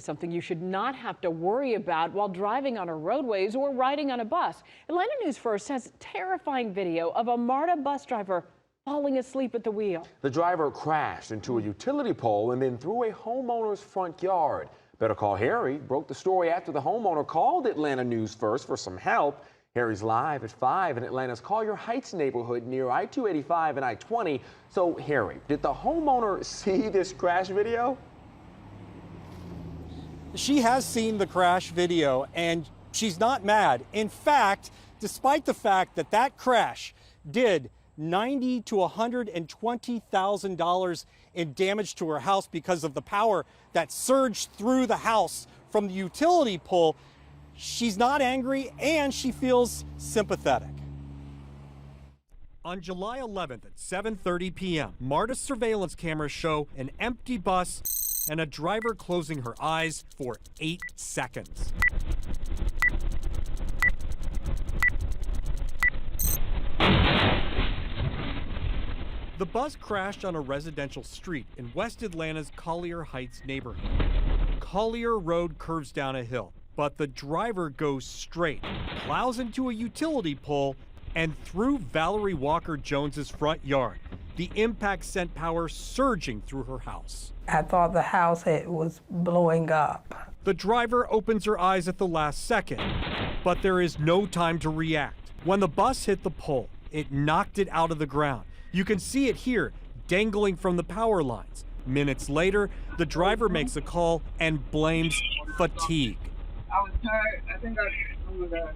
Something you should not have to worry about while driving on our roadways or riding on a bus. Atlanta News First has terrifying video of a MARTA bus driver falling asleep at the wheel. The driver crashed into a utility pole and then through a homeowner's front yard. Better Call Harry broke the story after the homeowner called Atlanta News First for some help. Harry's live at 5 in Atlanta's Collier Heights neighborhood near I-285 and I-20. So, Harry, did the homeowner see this crash video? She has seen the crash video and she's not mad. In fact, despite the fact that that crash did $90,000 to $120,000 in damage to her house because of the power that surged through the house from the utility pole, she's not angry and she feels sympathetic. On July 11th at 7:30 p.m., MARTA surveillance cameras show an empty bus and a driver closing her eyes for 8 seconds. The bus crashed on a residential street in West Atlanta's Collier Heights neighborhood. Collier Road curves down a hill, but the driver goes straight, plows into a utility pole, and through Valerie Walker Jones's front yard. The impact sent power surging through her house. I thought the house was blowing up. The driver opens her eyes at the last second, but there is no time to react. When the bus hit the pole, it knocked it out of the ground. You can see it here, dangling from the power lines. Minutes later, the driver makes a call and blames fatigue. I was tired. I think oh my God.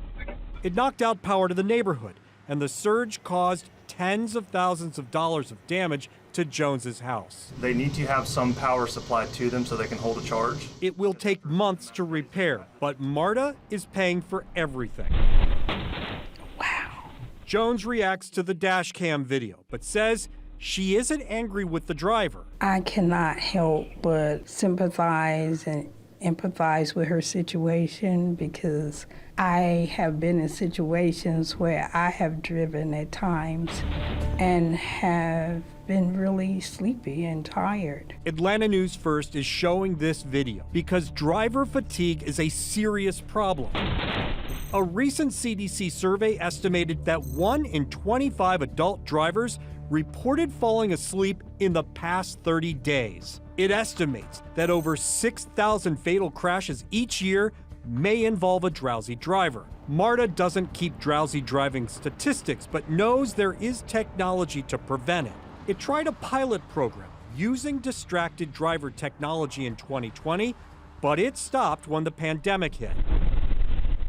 It knocked out power to the neighborhood, and the surge caused tens of thousands of dollars of damage to Jones's house. They need to have some power supplied to them so they can hold a charge. It will take months to repair, but MARTA is paying for everything. Wow. Jones reacts to the dash cam video, but says she isn't angry with the driver. I cannot help but sympathize and empathize with her situation because I have been in situations where I have driven at times and have been really sleepy and tired. Atlanta News First is showing this video because driver fatigue is a serious problem. A recent CDC survey estimated that 1 in 25 adult drivers reported falling asleep in the past 30 days. It estimates that over 6,000 fatal crashes each year may involve a drowsy driver. MARTA doesn't keep drowsy driving statistics, but knows there is technology to prevent it. It tried a pilot program using distracted driver technology in 2020, but it stopped when the pandemic hit.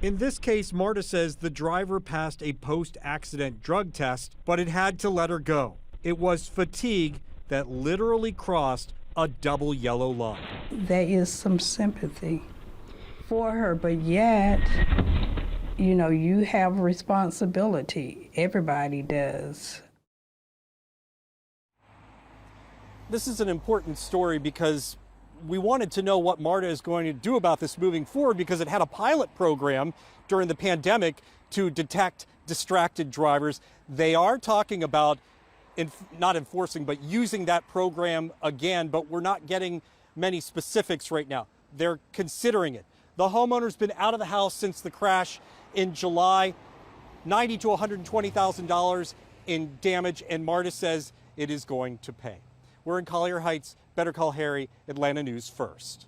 In this case, MARTA says the driver passed a post-accident drug test, but it had to let her go. It was fatigue that literally crossed a double yellow line. There is some sympathy for her, but yet, you know, you have responsibility. Everybody does. This is an important story because we wanted to know what MARTA is going to do about this moving forward because it had a pilot program during the pandemic to detect distracted drivers. They are talking about not enforcing, but using that program again, but we're not getting many specifics right now. They're considering it. The homeowner's been out of the house since the crash in July, $90,000 to $120,000 in damage, and MARTA says it is going to pay. We're in Collier Heights. Better Call Harry, Atlanta News First.